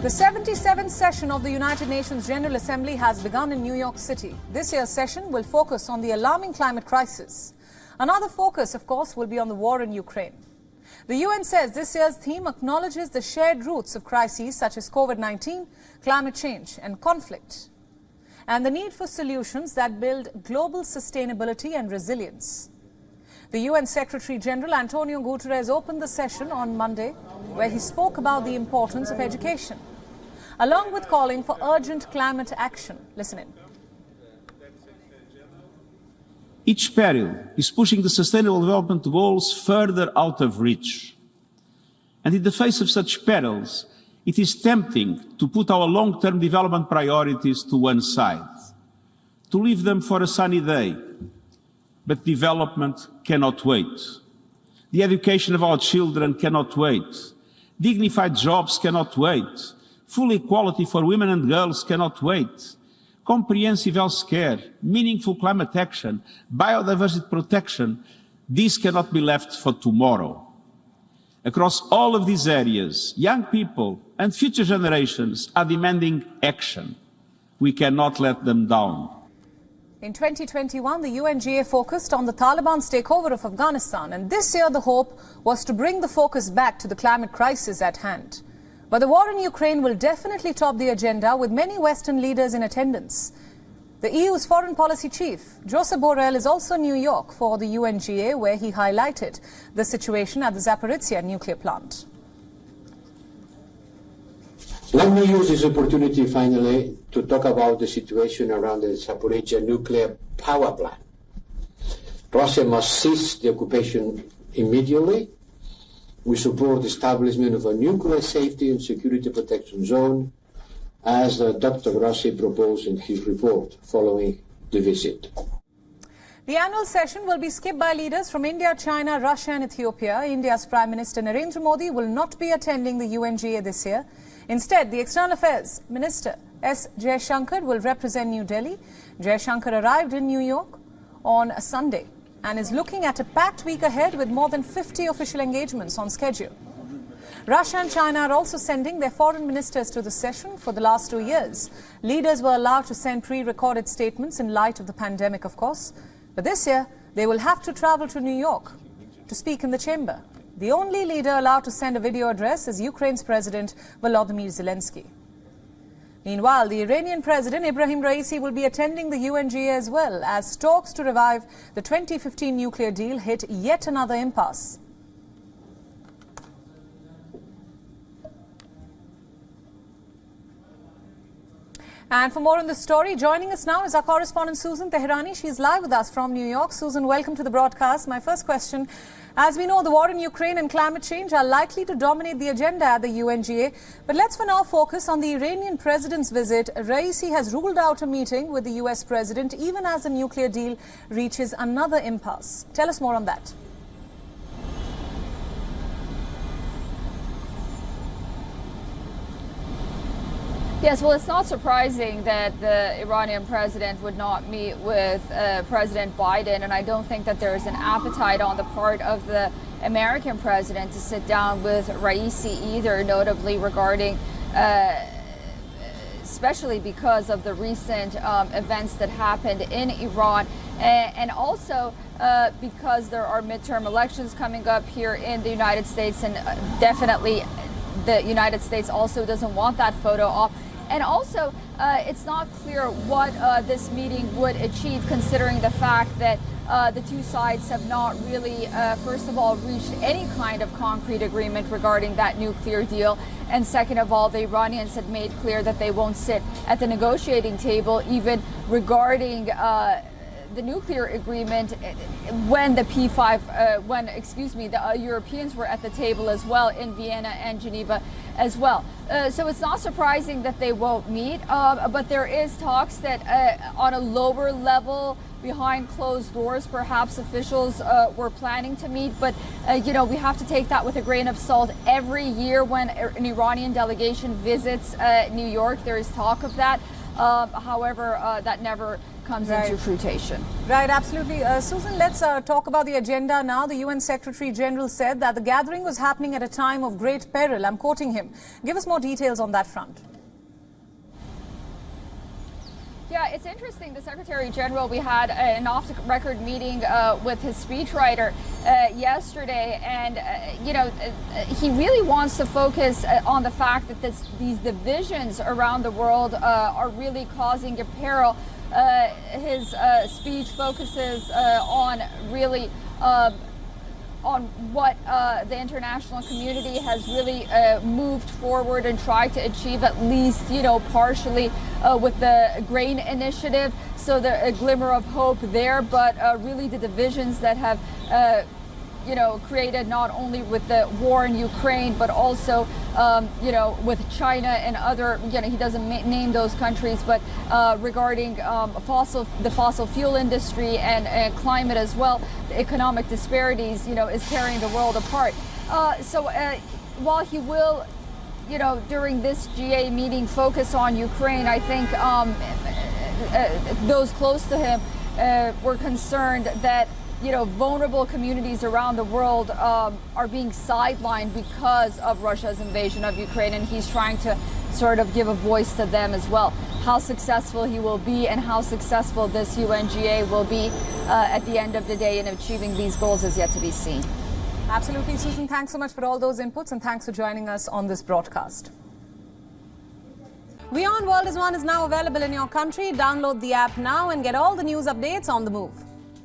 The 77th session of the United Nations General Assembly has begun in New York City. This year's session will focus on the alarming climate crisis. Another focus, of course, will be on the war in Ukraine. The UN says this year's theme acknowledges the shared roots of crises such as COVID-19, climate change and conflict, and the need for solutions that build global sustainability and resilience. The UN Secretary General Antonio Guterres opened the session on Monday, where he spoke about the importance of education, along with calling for urgent climate action. Listen in. Each peril is pushing the Sustainable Development Goals further out of reach. And in the face of such perils, it is tempting to put our long-term development priorities to one side, to leave them for a sunny day. But development cannot wait. The education of our children cannot wait. Dignified jobs cannot wait. Full equality for women and girls cannot wait. Comprehensive health care, meaningful climate action, biodiversity protection, these cannot be left for tomorrow. Across all of these areas, young people and future generations are demanding action. We cannot let them down. In 2021, the UNGA focused on the Taliban's takeover of Afghanistan, and this year the hope was to bring the focus back to the climate crisis at hand. But the war in Ukraine will definitely top the agenda, with many Western leaders in attendance. The EU's foreign policy chief, Josep Borrell, is also in New York for the UNGA, where he highlighted the situation at the Zaporizhzhia nuclear plant. Let me use this opportunity finally to talk about the situation around the Zaporizhzhia nuclear power plant. Russia must cease the occupation immediately. We support the establishment of a nuclear safety and security protection zone, as Dr. Grossi proposed in his report following the visit. The annual session will be skipped by leaders from India, China, Russia and Ethiopia. India's Prime Minister Narendra Modi will not be attending the UNGA this year. Instead, the External Affairs Minister S. Jaishankar will represent New Delhi. Jaishankar arrived in New York on a Sunday and is looking at a packed week ahead with more than 50 official engagements on schedule. Russia and China are also sending their foreign ministers to the session. For the last 2 years, leaders were allowed to send pre-recorded statements in light of the pandemic, of course. But this year, they will have to travel to New York to speak in the chamber. The only leader allowed to send a video address is Ukraine's President Volodymyr Zelensky. Meanwhile, the Iranian President Ibrahim Raisi will be attending the UNGA as well, as talks to revive the 2015 nuclear deal hit yet another impasse. And for more on this story, joining us now is our correspondent Susan Teherani. She's live with us from New York. Susan, welcome to the broadcast. My first question, as we know, the war in Ukraine and climate change are likely to dominate the agenda at the UNGA. But let's for now focus on the Iranian president's visit. Raisi has ruled out a meeting with the US president, even as the nuclear deal reaches another impasse. Tell us more on that. Yes, well, it's not surprising that the Iranian president would not meet with President Biden, and I don't think that there is an appetite on the part of the American president to sit down with Raisi either, notably regarding, especially because of the recent events that happened in Iran, and also because there are midterm elections coming up here in the United States, and definitely the United States also doesn't want that photo op. And also, it's not clear what this meeting would achieve, considering the fact that the two sides have not really, first of all, reached any kind of concrete agreement regarding that nuclear deal. And second of all, the Iranians had made clear that they won't sit at the negotiating table, even regarding the nuclear agreement, when the the Europeans were at the table as well in Vienna and Geneva as well. So it's not surprising that they won't meet, but there is talks that on a lower level, behind closed doors, perhaps officials were planning to meet. But, you know, we have to take that with a grain of salt. Every year when an Iranian delegation visits New York, there is talk of that. However, that never comes Right. into fruition. Right, absolutely. Susan, let's talk about the agenda now. The UN Secretary General said that the gathering was happening at a time of great peril. I'm quoting him. Give us more details on that front. Yeah, it's interesting. The Secretary General, we had an off-the-record meeting with his speechwriter yesterday, and he really wants to focus on the fact that these divisions around the world are really causing a peril. His speech focuses on really on what the international community has really moved forward and tried to achieve, at least, partially with the grain initiative. So there's a glimmer of hope there, but really the divisions that have created not only with the war in Ukraine, but also, with China and other, he doesn't name those countries, but regarding the fossil fuel industry and climate as well, the economic disparities, is tearing the world apart. So while he will, during this GA meeting focus on Ukraine, I think those close to him were concerned that vulnerable communities around the world are being sidelined because of Russia's invasion of Ukraine, and he's trying to sort of give a voice to them as well. How successful he will be and how successful this UNGA will be at the end of the day in achieving these goals is yet to be seen. Absolutely, Susan. Thanks so much for all those inputs, and thanks for joining us on this broadcast. WION World is now available in your country. Download the app now and get all the news updates on the move.